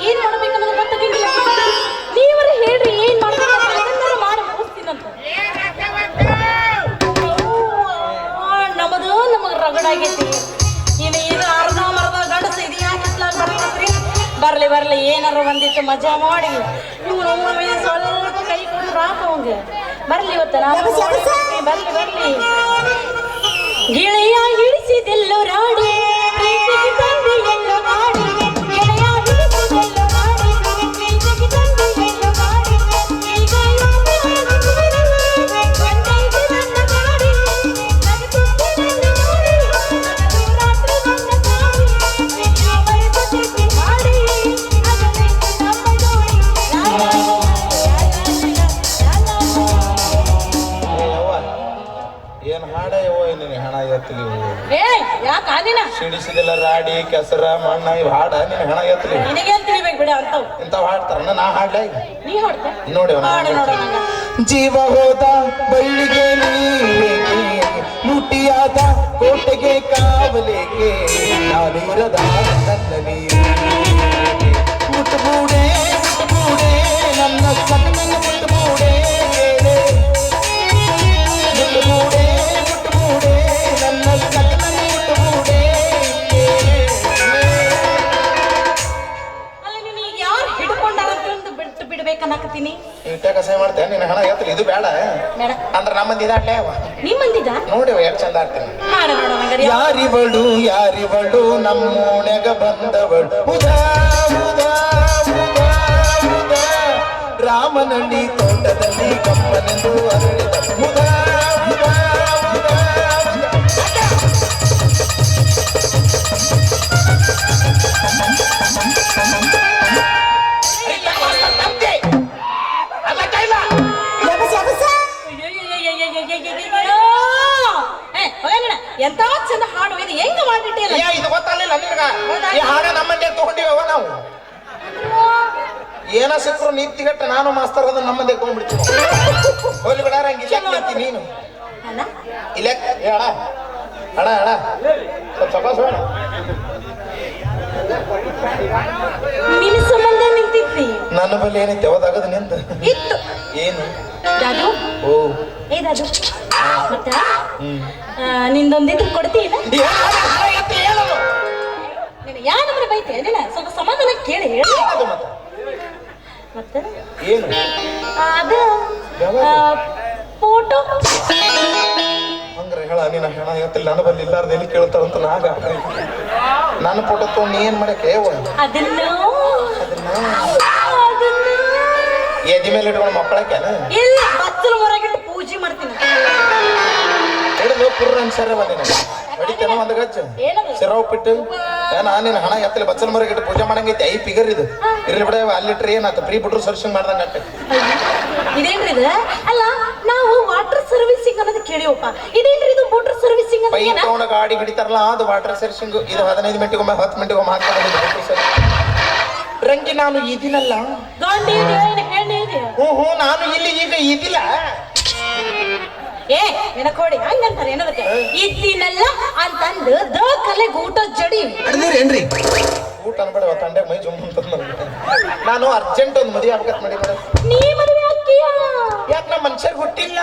ಏನ್ ಮಾಡ್ಬೇಕನ್ನೋದು ಗೊತ್ತಾಗಿಲ್ಲ. ನೀವರ ಹೇಳ್ರಿ ಏನ್ ಮಾಡ್ಬೇಕು ಮಾಡಿ ಮುಗಿಸ್ತೀನಂತ. ನಮಗ್ ರಗಡಾಗೈತಿ. ಇನ್ನು ಇದು ಅರ್ಧ ಮರ್ಧ ಗಂಡಸ ಇದು ಯಾಕೆ ಬರ್ತೈತ್ರಿ? ಬರ್ಲಿ ಏನಾರ ಒಂದಿತ್ತು ಮಜಾ ಮಾಡಿ ಇವ್ನು ಸ್ವಲ್ಪ ಕೈ ಕೊಂಡು ರಾಕ ಅವಂಗ ಬರ್ಲಿ ಇವತ್ತ ಬರ್ಲಿ ಗೆಳೆಯ ಹಿಡಿಸಿದೆಲ್ಲೋ ರಾಡಿ ಪ್ರೀತಿಗೆ ತಂದೆ ಎಲ್ಲೋ ಮಾಡಿ ಗೆಳೆಯ ಹಿಡಿಸಿದೆಲ್ಲೋ ರಾಡಿ ಪ್ರೀತಿಗೆ ತಂದೆ ಎಲ್ಲೋ ಮಾಡಿ ಈಗ ಸಿಡಿಸಿದೆಲ್ಲ ರಾಡಿ ಕೆಸರ ಮಣ್ಣ ಇವ್ ಹಾಡ ನಿನ್ ಹಣ ಎತ್ತಲಿ ಬಿಡ ಅಂತ ಇಂಥವ್ ಹಾಡ್ತಾರ ನಾ ಹಾಡ್ಲ ನೀ ಹಾಡ್ತ ನೋಡಿ ಜೀವ ಹೋದ ಬಳ್ಳಿಗೆ ಲೂಟಿಯಾದ ಕೋಟೆಗೆ ಕಾವಲಿಗೆ ನಾನಿರದ ನನ್ನಲ್ಲಿ ಮುಟ್ಟಬೂಡೆ ನನ್ನ ಸಣ್ಣ ಮುಟ್ಟಬೂಡೆ ಮುಟ್ಟಬೂಡೆ ನನ್ನ ಸಣ್ಣ ಮುಟ್ಟಬೂಡೆ. ಅಲ್ಲ ನೀನು ಯಾರು ಹಿಡ್ಕೊಂಡಾರಂತ ಬಿಟ್ಟು ಬಿಡ್ಬೇಕನ್ನಕತ್ತೀನಿ. ಇಟ್ಟ ಕಸಾಯ ಮಾಡ್ತೇನೆ ನಿನ್ನ ಹಣ ಎತ್ತಲಿ ಇದು ಬೇಡ ಅಂದ್ರ ನಮ್ಮಂದಿ ಇದಾಡ್ಲೇ ಅವ ನಿಮ್ಮಂದಿದ ನೋಡಿ ಎಷ್ಟು ಚಂದ ಆಡ್ತೀನಿ. ಯಾರಿವಳು ನಮ್ಮೋಣೆಗ ಬಂದವಳು ಉದಾ ಉದಾ ಉದಾ ಉದಾ ರಾಮನಳ್ಳಿ ತೋಟದಲ್ಲಿ ಕಮ್ಮನೆಂದು ಅರಳಿದ ಉದಾ ಉದಾ ಉದಾ ಎಂತ ಚಂದ ಹಾಡು ಇದು ಹೆಂಗ ಮಾಡಿಟ್ಟಿಲ್ಲ ಇದು ಗೊತ್ತಾಗಲಿಲ್ಲ ನಿನಗ ಈ ಹಾಡ ನಮ್ಮಂದೇ ತಗೊಂಡಿವ ನಾವು ಏನ ಸಿಕ್ಕರು ನೀತಿಗಟ್ಟ ನಾನು ಮಾಸ್ತರ್ ಅದ ನಮ್ಮಂದೇ ತಗೊಂಡ್ಬಿಡ್ತೀನಿ ಹೋಲಿ ಬಿಡ ರಂಗಿ ನೀನು ಇಲ್ಲ ಹೇಳ ಅಡ ಅಡ ಸ್ವಲ್ಪ ನಿನ್ನ ಸಂಬಂಧ ನಿಂತಿದ್ದಿ ನನ್ನ ಬಲ್ಲಿ ಏನೈತೆ ಯಾವ್ದಾಗದ ನಿಂದ ಇತ್ತು ಏನು ದಾದು ಓ ಏ ದಾದು ಮತ್ತ ನಿಂದೊಂದಿದ್ರು ಕೊಡ್ತೀನ ನೀನು ಯಾ ನಮ್ರೆ ಬೈತೆ ನೀನ ಸ್ವಲ್ಪ ಸಮಾಧಾನ ಕೇಳಿ ಹೇಳಿ ಮತ್ತೆ ಏನು ಅದು ಫೋಟೋ ಹಂಗ್ರೆ ಹೇಳ ನೀನ ಹೆಣ ಇವತ್ತಿಲ್ಲ ನನ್ನ ಬಲ್ಲಿ ಇಲ್ಲಾರ್ದು ಎಲ್ಲಿ ಕೇಳ್ತಾರಂತ ನಾಗ ನನ್ನ ಫೋಟೋ ತಗೊಂಡು ನೀ ಏನ್ ಮಾಡಕ್ಕೆ ಅದನ್ನ ಎದಿ ಮೇಲೆ ಇಟ್ಕೊಂಡು ಮಕ್ಕಳಕ್ಕೇನ ಇಲ್ಲ ಬಚ್ಚಲು ಹೊರಗಿಟ್ಟು ಪೂಜೆ ಮಾಡ್ತೀನಿ ಹಿಡಿದು ಪುರ್ರ ಅನ್ಸಾರ ಬಂದಿನ ಹೊಡಿತೇನ ಒಂದು ಗಜ್ಜ ಸಿರ ಉಪ್ಪಿಟ್ಟು ನಾನೇನು ಹಣ ಎತ್ತಲಿ ಬಚ್ಚಲ ಮರಗಿಟ್ಟು ಪೂಜೆ ಮಾಡಂಗೈತಿ ಐ ಫಿಗರ್ ಇದು ಇರ್ಲಿ ಬಿಡ ಅಲ್ಲಿಟ್ರೆ ಏನಾಯ್ತು ಫ್ರೀ ಬಿಟ್ರು ಸರ್ವಿಸಿಂಗ್ ಮಾಡ್ದಂಗ ಅಟ್ಟೆ ಇದೇನ್ರಿ ಇದು ಅಲ್ಲ ನಾವು ವಾಟರ್ ಸರ್ವಿಸಿಂಗ್ ಅನ್ನೋದು ಕೇಳಿವಪ್ಪ ಇದೇನ್ರಿ ಇದು ವಾಟರ್ ಸರ್ವಿಸಿಂಗ್ ಪೈ ತಗೊಂಡ ಗಾಡಿ ಹಿಡಿತಾರಲ್ಲ ಅದು ವಾಟರ್ ಸರ್ವಿಸಿಂಗ್ ಇದು 15 ಮಿನಿಟ್ಗೊಮ್ಮೆ 10 ಮಿನಿಟ್ಗೊಮ್ಮೆ ಹಾಕ್ತಾರೆ ರಂಗಿ ನಾನು ಇದಿನಲ್ಲ ಹ್ಞೂ ನಾನು ಇಲ್ಲಿ ಈಗ ಇದಿಲ್ಲ ಏ ನೆನಕೋಡಿ ಹಂಗಂತಾರೆ ಏನದಕ್ಕೆ ಇದ್ದಿನಲ್ಲ ಅಂತಂದು ದ ಕಲೆಗೆ ಊಟ ಜಡಿ ಅಡ್ದಿರೇನ್ರಿ ಊಟ ಅನ್ಬೇಡ ತಂಡೆ ಮೈ ಜುಮ್ ಅಂತ ನಾನು ಅರ್ಜೆಂಟ್ ಒಂದು ಮದುವೆ ಆಗ್ಬೇಕಂತ ಮಾಡಿದ್ರೆ ನೀ ಮದುವೆ ಆಗ್ತೀಯ ಯಾಕೆ ನಮ್ಮ ಮನುಷ್ಯರಿಗೆ ಹುಟ್ಟಿಲ್ಲ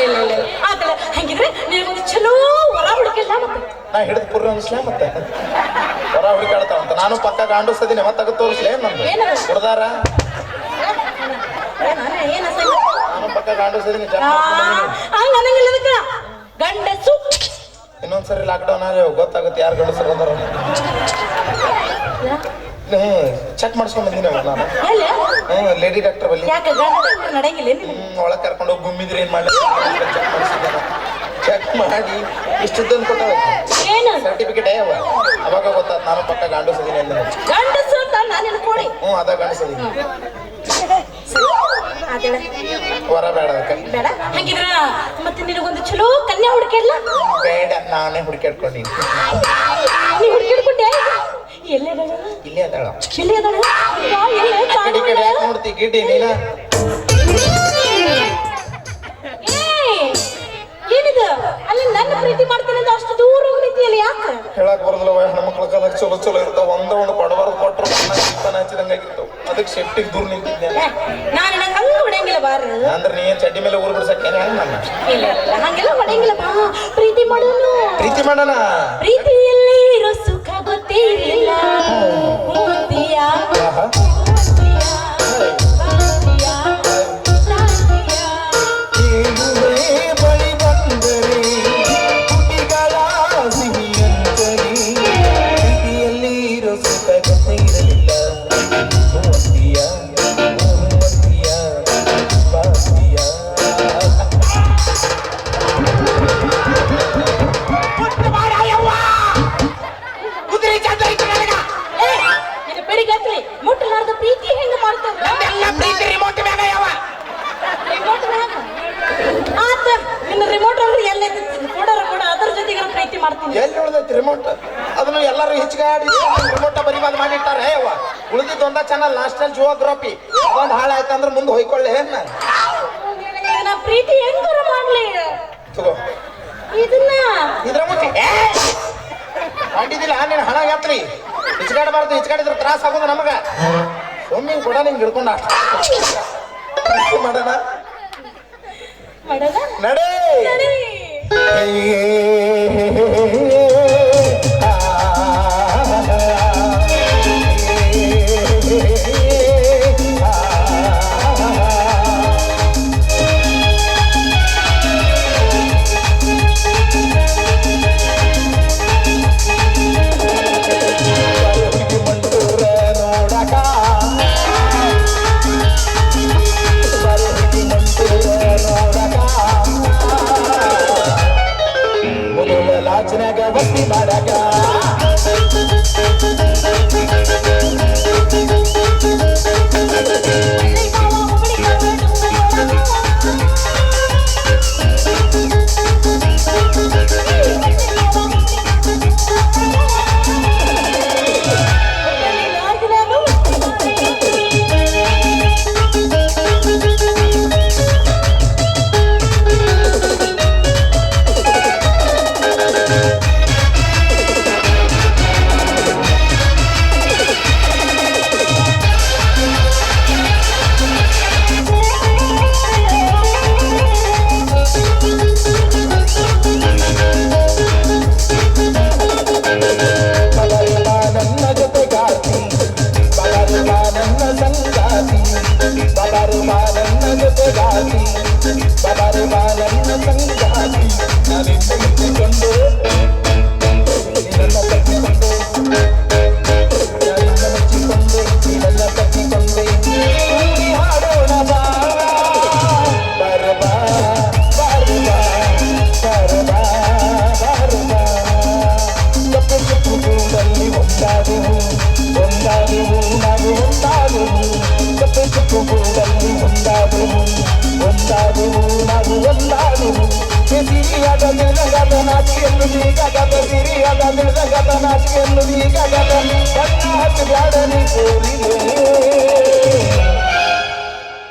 ಇಲ್ಲ ಆತಲ್ಲ ಹಂಗಿದ್ರೆ ನಿನಗೊಂದು ಚಲೋ ಹೊರ ಹುಡುಕಿಲ್ಲ ಮತ್ತೆ ನಾ ಹಿಡಿದು ಪುರ್ರ ಅನ್ಸ್ಲೇ ಮತ್ತೆ ಹೊರ ಹುಡುಕಾಡ್ತಾವ ಅಂತ ನಾನು ಪಕ್ಕ ಗಾಂಡಿಸ್ತದೀನಿ ಮತ್ತೆ ತಗದು ತೋರಿಸ್ಲೇ ನಂದು ಹುಡ್ದಾರ ನಾನು ಪಕ್ಕ ಗಾಂಡಿಸ್ತದೀನಿ ಹಂಗಂಗಿಲ್ಲ ಗಂಡಸು ಇನ್ನೊಂದ್ಸರಿ ಲಾಕ್ಡೌನ್ ಆಗ ಗೊತ್ತಾಗುತ್ತೆ ಯಾರು ಗಂಡಸರು ಅದಾರ ಚೆಕ್ ಮಾಡ್ಸ್ಕೊಂಡ್ ಬಂದಿನಿ ನಾನು ಲೇಡಿ ಡಾಕ್ಟರ್ ಬಲ್ಲಿ ಒಳಗೆ ಕರ್ಕೊಂಡು ಹೋಗಿ ಗುಮ್ಮಿದ್ರೆ ಏನ್ ಮಾಡಿ ಚೆಕ್ ಮಾಡಿ ಇಷ್ಟೊಂದು ಕೊಟ್ಟ ಸರ್ಟಿಫಿಕೇಟ್ ಅವಾಗ ಗೊತ್ತಾತ್ ನಾನು ಪಕ್ಕ ಗಾಂಡಿಸಿದೀನಿ ಅಂದ್ರೆ ಹ್ಞೂ ಅದ ಗಾಂಡಿಸಿದೀನಿ ವರ ಬೇಡ ಬೇಡ ಹಂಗಿದ್ರ ಮತ್ತೆ ನಿನಗೊಂದು ಚಲೋ ಕನ್ಯಾ ಹುಡುಕಿಲ್ಲ ಬೇಡ ನಾನೇ ಹುಡುಕಾಡ್ಕೊಂಡಿನಿ ನೀ ಹುಡುಕಿಡ್ಕೊಂಡೆ ಎಲ್ಲೇ ಇಲ್ಲೇ ಅದಾಳ ಇಲ್ಲೇ ಅದಾಳ ಕಡೆ ಕಡೆ ಯಾಕೆ ನೋಡ್ತಿ ಗಿಡ್ಡಿ ನೀನ ಏನಿದು ಅಲ್ಲಿ ನನ್ನ ಪ್ರೀತಿ ಮಾಡ್ತೀನಿ ಅಷ್ಟು ದೂರ ಹೋಗಿ ನಿಂತಿಯಲ್ಲ ಯಾಕೆ ಹೇಳಕ್ ಬರೋದಿಲ್ಲ ಹೆಣ್ಮಕ್ಳ ಕಾಲಕ್ಕೆ ಚಲೋ ಚಲೋ ಇರ್ತಾವ ಸೇಫ್ಟಿಗೆ ದೂರ ನಿಂತಿದ್ದೆ ನಾನು ನಂಗೆ ಹಂಗ ಹೊಡೆಯಂಗಿಲ್ಲ ಬಾರ ಅಂದ್ರೆ ನೀ ಏನ್ ಚಡ್ಡಿ ಮೇಲೆ ಊರು ಬಿಡ್ಸಕ್ಕೆ ನನ್ನ ಇಲ್ಲ ಹಂಗೆಲ್ಲ ಹೊಡೆಯಂಗಿಲ್ಲ ಬಾ ಪ್ರೀತಿ ಮಾಡೋನು ಪ್ರೀತಿ ಮಾಡೋಣ ಪ್ರೀತಿಯಲ್ಲಿ ಇರೋ ಸುಖ ಗೊತ್ತೇ ಇರಲಿಲ್ಲ ಮೂರ್ತಿಯ ಬಳಿ ಬಂದರೆ ಕುಟಿಗಳ ಸಿಹಿಯಂತರಿ ಪ್ರೀತಿಯಲ್ಲಿ ಇರೋ ಸುಖ ಗೊತ್ತೇ ಇರಲಿಲ್ಲ ಮೂರ್ತಿಯ ಬಾಸಿಯ ಬೆಳಿಗ್ಗೆ ಮುಟ್ಟಲಾರ್ದ ಪ್ರೀತಿ ಹೆಂಗ ಮಾಡ್ತಾರ ಆತ ನಿನ್ನ ರಿಮೋಟ್ ಅವ್ರು ಎಲ್ಲೈತಿ ಕೊಡೋರು ಕೂಡ ಅದ್ರ ಜೊತೆಗೆ ಪ್ರೀತಿ ಮಾಡ್ತೀನಿ ಎಲ್ಲಿ ಉಳ್ದೈತಿ ರಿಮೋಟ್ ಅದನ್ನು ಎಲ್ಲರೂ ಹೆಚ್ಚಿಗಾಡಿ ರಿಮೋಟ್ ಬರಿ ಬಂದ್ ಮಾಡಿಟ್ಟಾರೆ ಅವ್ವ ಉಳಿದಿದ್ದು ಒಂದ ಚಾನಲ್ ನ್ಯಾಷನಲ್ ಜಿಯೋಗ್ರಫಿ ಅದೊಂದು ಹಾಳಾಯ್ತಂದ್ರೆ ಮುಂದೆ ಹೊಯ್ಕೊಳ್ಳಿ ನಾ ಪ್ರೀತಿ ಹೆಂಗಾರ ಮಾಡ್ಲಿ ತಗೋ ಇದನ್ನ ಇದ್ರ ಮುಂಚೆ ಮಾಡಿದಿಲ್ಲ ನೀನು ಹಣ ಯಾತ್ರಿ ಹಿಚ್ಕಾಡಬಾರ್ದು ಹಿಚ್ಕಾಡಿದ್ರೆ ತ್ರಾಸ ಆಗೋದು ನಮಗ ಒಮ್ಮೆ ಕೂಡ ನಿಂಗೆ ಹಿಡ್ಕೊಂಡು ಅಷ್ಟು ಮಾಡೋಣ ನಡೇ ಬಸ್ತಿ ಮಾಡಕ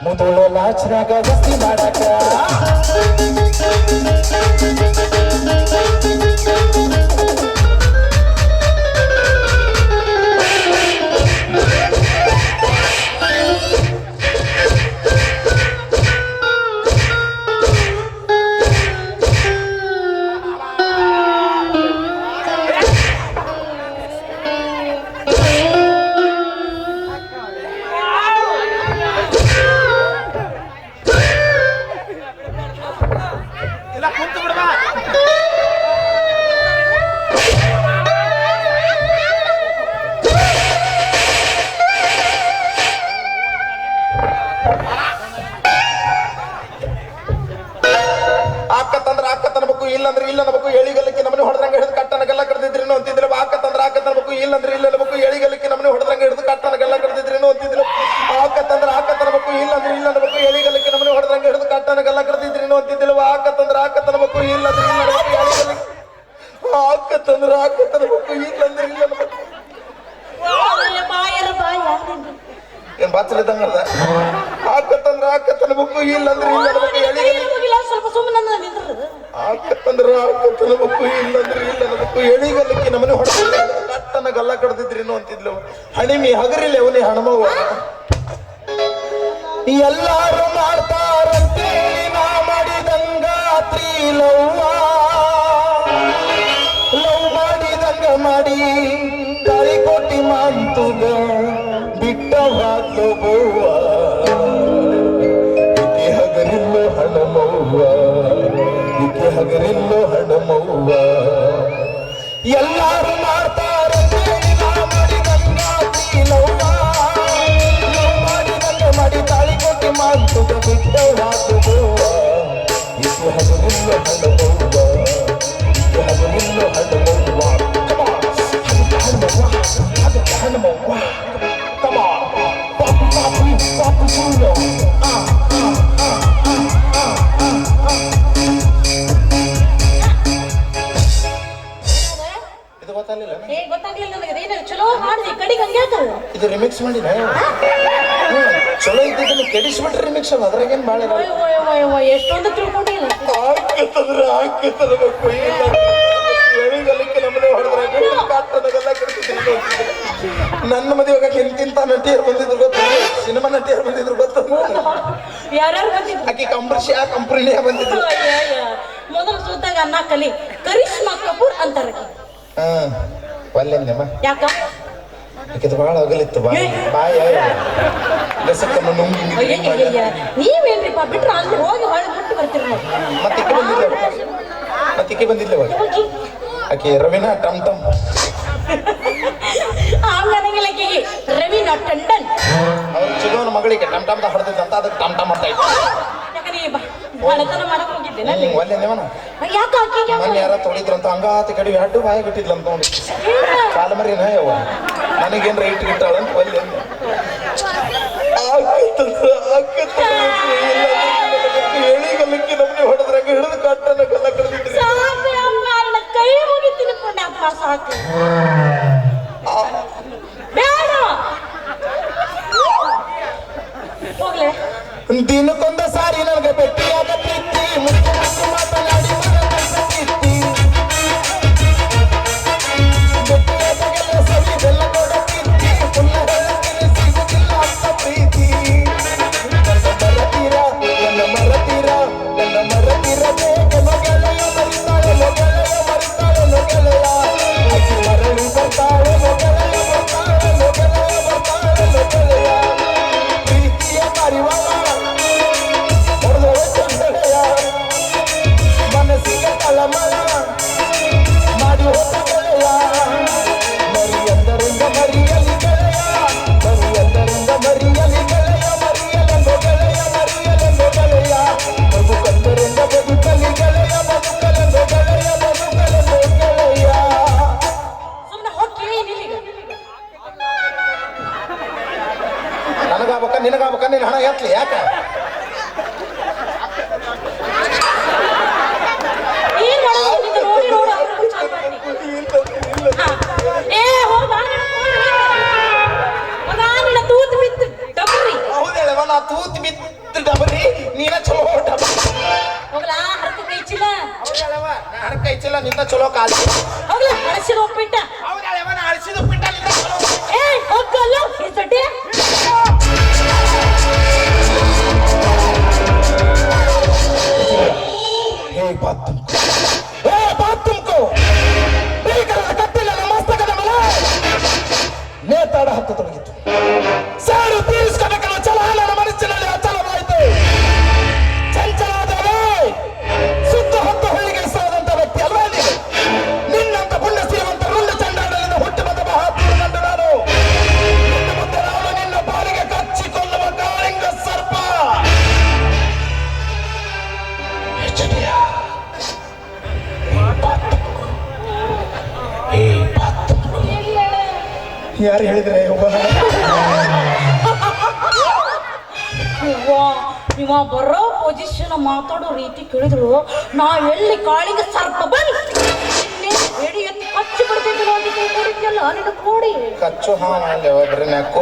ಮುದುಳ ಲಾಚ್ನಾಗ ಬಸ್ತಿ ಮಾಡಕ ಇಲ್ಲಂದ್ರೆ ಇಲ್ಲ ಅನ್ಬೇಕು ಎಳಿಗಲಿಕ್ಕೆ ನಮ್ಮನೆ ಹೊಡೆದಂಗೆ ಹಿಡಿದು ಕಟ್ಟನಗೆಲ್ಲ ಕಡ್ದಿದ್ರೇನು ಅಂತಿದ್ರು ಆಕತ್ತಂದ್ರೆ ಆಕತ್ತನ್ಬೇಕು ಇಲ್ಲಂದ್ರೆ ಇಲ್ಲ ಅನ್ಬೇಕು ಎಳಿಗಲಿಕ್ಕೆ ನಮ್ಮನೆ ಹೊಡೆದಂಗೆ ಹಿಡಿದು ಕಟ್ಟನಗೆಲ್ಲ ಕಡ್ದಿದ್ರೇನು ಅಂತಿದ್ರು ಆಕತ್ತನ್ಬೇಕು ಇಲ್ಲಂದ್ರೆ ಇಲ್ಲ ಅನ್ಬೇಕು ಎಳಿಗಲಿಕ್ಕೆ ನಮ್ಮನೆ ಹೊಡೆದಂಗೆ ಹಿಡಿದು ಕಟ್ಟನಗೆಲ್ಲ ಕಡ್ದಿದ್ರೇನು ಅಂತಿದ್ರು ಆಕತ್ತನ್ಬೇಕು ಇಲ್ಲಂದ್ರೆ ಇಲ್ಲ ಅನ್ಬೇಕು ಎಳಿಗಲಿಕ್ಕೆ ಆಕತ್ತನ್ಬೇಕು ಇಲ್ಲಂದ್ರೆ ಇಲ್ಲ ಅನ್ಬೇಕು ಏನ್ ಬಾಚಲಿದ್ದಂಗಲ್ಲ ಆಕತ್ತನ್ಬೇಕು ಇಲ್ಲಂದ್ರೆ ಇಲ್ಲ ಅನ್ಬೇಕು ಎಳಿಗಲಿಕ್ಕೆ ಸ್ವಲ್ಪ ಸುಮ್ಮನೆ ಆಕತ್ತನ್ಬೇಕು ಇಲ್ಲಂದ್ರೆ ಇಲ್ಲ ಅನ್ಬೇಕು ಎಳಿಗಲಿಕ್ಕೆ ನಮ್ಮನೆ ಹೊಡೆದ ಕಟ್ಟನ ಗಲ್ಲ ಕಡ್ದಿದ್ರೇನು ಅಂತಿದ್ಲು ಹಣಿಮಿ ಹಗರಿಲ್ಲ ಅವನೇ ಹಣಮವ್ವ ಎಲ್ಲಾರು ಮಾಡ್ತಾರಂತೆ ನಾ ಮಾಡಿದಂಗಾತ್ರಿ ಲವ್ ಮಾಡಿ ತಾಳಿ ಕೊಟ್ಟಿ ಮಾಂತುಗ ಬಿಟ್ಟ ಹಾಕ್ಲು ಬೋವ ಇಕೆ ಹಗರಿಲ್ಲೋ ಹಣಮವ್ವ ಇಕೆ ಹಗರಿಲ್ಲೋ ಹಣಮವ್ವ ಎಲ್ಲಾರು ಮಾಡ್ತಾರಂತೆ ನಾ ಮಾಡಿದಂಗಾತ್ರಿ ಲವ್ ಮಾಡಿ ತಾಳಿ ಕೊಟ್ಟಿ ಮಾಂತುಗ ಬಿಟ್ಟ ಹಾಕ್ಲು ಬೋವ ಇಕೆ ಹಗರಿಲ್ಲೋ ಹಣಮವ್ವ ಇಕೆ ಹಗರಿಲ್ಲೋ ಹಣಮವ್ವ. Come on, Papu Chulo. ಇದು ಗೊತ್ತಾಗಲಿಲ್ಲ ನನಗೆ ಚಲೋ ಮಾಡಿದೆ ಕಡಿಗೆ ಹಂಗ್ಯಾಕ ಇದು ರಿಮಿಕ್ಸ್ ಮಾಡಿನ ಚಲೋ ಇದ್ದಿದ್ದನ್ನು ಕೆಡಿಸ್ಬಿಟ್ರೆ ರಿಮಿಕ್ಸ್ ಅಲ್ಲ ಅದ್ರಾಗೇನು ಭಾಳ ಎಷ್ಟೊಂದು ತಿಳ್ಕೊಂಡಿಲ್ಲ ನನ್ನ ಮದುವೆ ಎಂತಿಂತ ನಟಿಯರು ಬಂದಿದ್ರು ಗೊತ್ತ ಸಿನಿಮಾ ನಟಿಯರು ಬಂದಿದ್ರು ಗೊತ್ತ ಯಾರ್ಯಾರು ಬಂದಿದ್ರು ಆಕಿ ಕಂಪ್ರಿನಿಯ ಬಂದಿದ್ರು ಮೊದಲು ಸುತ್ತಾಗ ಅನ್ನ ಕಲಿ ಕರಿಷ್ಮಾ ಕಪೂರ್ ಅಂತಾರ ಒಲ್ಲೆಮ್ಮ ಯಾಕ ಆಕಿದು ಭಾಳ ಅಗಲಿತ್ತು ಬಾಯ ಗಸಕ್ಕನ್ನು ನುಂಗಿ ನೀವೇನ್ರಿಪ್ಪ ಬಿಟ್ರೆ ಅಲ್ಲಿ ಹೋಗಿ ಹೊಳೆ ಬಿಟ್ಟು ಬರ್ತೀರಿ ಮತ್ತಿಕ್ಕೆ ಬಂದಿಲ್ಲ ಆಕೆ ರವಿನಾ ಟಮ್ ಟಮ್ ಆಮೇಲೆ ರವಿನಾ ಟಂಡನ್ ಅವ್ರ ಚಿಗೋನ ಮಗಳಿಗೆ ಟಮ್ ಟಮ್ ಹೊಡೆದಿದ್ದಂತ ಅದಕ್ಕೆ ಟಮ್ ಟಮ್ ಅಂತ ಇತ್ತು ಮನೆತನ ಮಾಡಕ್ ಹೋಗಿದ್ದೇನೆ ಯಾಕೆ ಮೊನ್ನೆ ಯಾರ ತೊಳಿದ್ರಂತ ಹಂಗಾತಿ ಕಡೆ ಅಡ್ಡು ಬಾಯಿ ಬಿಟ್ಟಿದ್ಲಂತ ನೋಡಿ ಕಾಲ ಮರಿನ ಯವ್ವ ನನಗೇನ್ ರೈಟ್ ಗಿಟ್ಟಾಳಂತ ಒಲ್ಲೆ ಹೇಳಿಗಲ್ಲಕ್ಕೆ ನಮ್ಗೆ ಹೊಡೆದ್ರಾಗ ಹಿಡಿದು ಕಟ್ಟನ ಕಲ್ಲ ಕಳೆದಿದ್ರಿ ಕೈ ಮುಗಿತೀನಿ ಪುಣ್ಯಪ್ಪ ಸಾಕು ಬೇಡ ಹೋಗ್ಲೆ ದಿನಕ್ಕೊಂದ ಸಾರಿ ನನಗೆ ಭೇಟಿಯಾದ ಪ್ರೀತಿ ಮುತ್ತು ಮುತ್ತು ಮಾತನಾಡಿ ಭೇಟಿಯಾದಾಗೆಲ್ಲ ಸವಿ ಬೆಲ್ಲ ಕೊಡ ಪ್ರೀತಿ ಪುಲ್ಲ ಹೇಳುತ್ತೀನಿ ಸಿಗುತ್ತಿಲ್ಲ ಅಂತ ಪ್ರೀತಿ ನನ್ನ ಮರತೀರ ಬೇಗ ಗೆಳೆಯ ಮರಿತಾಳೆ ಗೆಳೆಯ ಅಕ್ಕಿ ಮರಳಿ ಬರ್ತಾಳೆ ಗೆಳೆಯ ಪ್ರೀತಿಯ ಪರಿವಾರ ಮನಸ್ಸಿಗೆ ತಳಮಳ ಮಾಡಿ ಹೋದ ಗೆಳೆಯ ಮರಿಯಂದರಿಂದ ಮರಿಯಲಿ ಗೆಳೆಯ ಮರಿಯಲೆಂದು ಗೆಳೆಯ ಬದುಕಂದರಿಂದ ಬದುಕಲಿ ಗೆಳೆಯ ಬದುಕಲೆಂದು ಗೆಳೆಯ ಸುಮ್ಮನೆ ಹೋಗಿ ನನಗಾಗಬೇಕ ನಿನಗಾಗಬೇಕ ನಿನ್ನ ಹಣ ಎತ್ತಲಿ ಯಾಕ ಹೌದೇಳವ ತೂತ್ ಬಿತ್ತು ಡಬರಿ ನೀನ ಚಲೋ ಡಬರಿ ಹೋಗ್ಲಾ ಹರಕ ಕೈ ಚೀಲ ಹೌದೇಳವ ನಾ ಹರಕ ಕೈ ಚೀಲ ನಿನ್ನ ಚಲೋ ಕಾಲು ಹೋಗ್ಲಾ ಹಳಸಿದ ಉಪ್ಪಿಟ್ಟ ಹೌದೇಳವ ನಾ ಹಳಸಿದ ಉಪ್ಪಿಟ್ಟ ನಿನ್ನ ಚಲೋ ಹೋಗಲ್ಲ ಈ ಸಡ್ಡೆ बात तुमको ಕತ್ತಿಲ್ಲ ನಮ್ಮ ಮಸ್ತಕದ ಮೇಲೆ ನೇತಾಡ ಹತ್ತತೊಡಗಿತ್ತು ಸಾರು ತೀರಿಸ್ಕೋಬೇಕನ್ನೋ ಛಲ ನನ್ನ ಮನಸ್ಸಿನಲ್ಲಿ ಅಚಲವಾಯಿತು ಚಂಚಲಾದವೇ ಸುತ್ತ ಹೊತ್ತು ಹೊಳಿಗೆ ಇಷ್ಟವಾದಂತ ವ್ಯಕ್ತಿ ಅಲ್ವಾ ನೀನು ನಿನ್ನಂತ ಪುಣ್ಯ ಶ್ರೀಮಂತ ರುಂಡ ಚಂಡಾಡಲಿಂದ ಹುಟ್ಟಿ ಬಂದ ಮಹಾತ್ಮರು ಕಂಡು ನಾನು ನಿನ್ನ ಮುಂದೆ ನಾನು ನಿನ್ನ ಬಾಲಿಗೆ ಕಚ್ಚಿಕೊಳ್ಳುವ ಕಾಳಿಂಗ ಸರ್ಪ ಯಾರು ಹೇಳಿದ್ರೆ ಇವ ಬರೋ ಪೊಸಿಷನ್ ಮಾತಾಡೋ ರೀತಿ ಕೇಳಿದ್ರು ನಾ ಎಲ್ಲಿ ಕಾಳಿಗೆ ಸರ್ಪ ಬಂದು ಎಡಿ ಎತ್ತಿ ಕಚ್ಚಿ ಬಿಡ್ತಿದ್ರು ಅಂತ ನೋಡಿದ್ಯಲ್ಲ ನಿನ್ನ ಕೋಡಿ ಕಚ್ಚು ಒಬ್ಬರೇ ನಕ್ಕು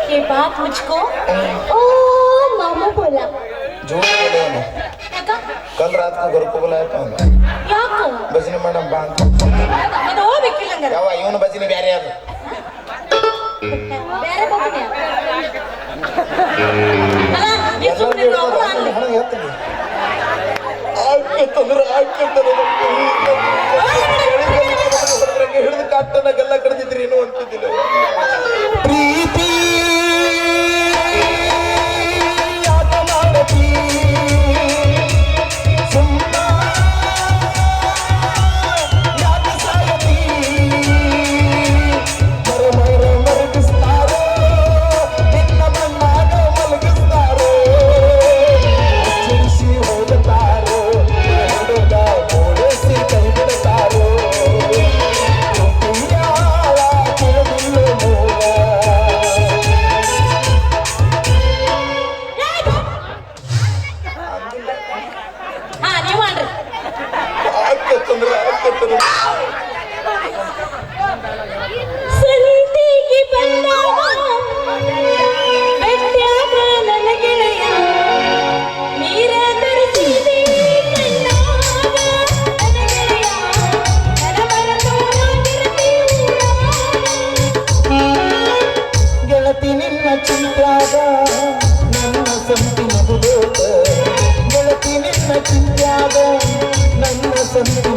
ये बात मुझको ओ मामा बोला झूठ बोले उन्हें कल रात को घर को बुलाया था ಯಾಕ ಭಜನೆ ಮೇಡಮ್ ಬಾ ಅಂತ ಅದು ಹೋಗ್ಬೇಕಿಲ್ಲ ಯಾವ ಇವನು ಭಜನೆ ಬೇರೆ ಅದು ಬೇರೆ ಭಜನೆ ಅಲ್ಲ ನೀ ಸುಮ್ಮನೆ ಅನ್ಲಿ ಹಣ ಹೇಳ್ತೀನಿ ಆಯ್ತಂದ್ರೆ ಹಿಡಿದು ಕಾಟನಾಗೆಲ್ಲ ಕಡ್ದಿದ್ರಿ ಏನು ಅಂತಿದ್ದಿಲ್ಲ ಪ್ರೀತಿ ಹಾ ನೀವ್ ಮಾಡ್ರಿ ಸಂತಿಗೆ ಬಂದಾಗ ಬೆಟ್ಟ್ಯಾಗ ನನ್ನ ಗೆಳೆಯ ನೀರ ತರಿಸಿದೆ ಕಣ್ಣಾಗ ನನ್ನ ಗೆಳೆಯ ನನ್ನ ಮರತೋರಾಗಿರ್ತೀವಿ ಗೆಳತಿ ನಿನ್ನ ಚಿಂತ್ಯಾಗ ನನ್ನ ಸಂತಿ ಮಗುದೋತ ಗೆಳತಿ ನಿನ್ನ ಚಿಂತ್ಯಾಗ ನನ್ನ ಸಂತಿ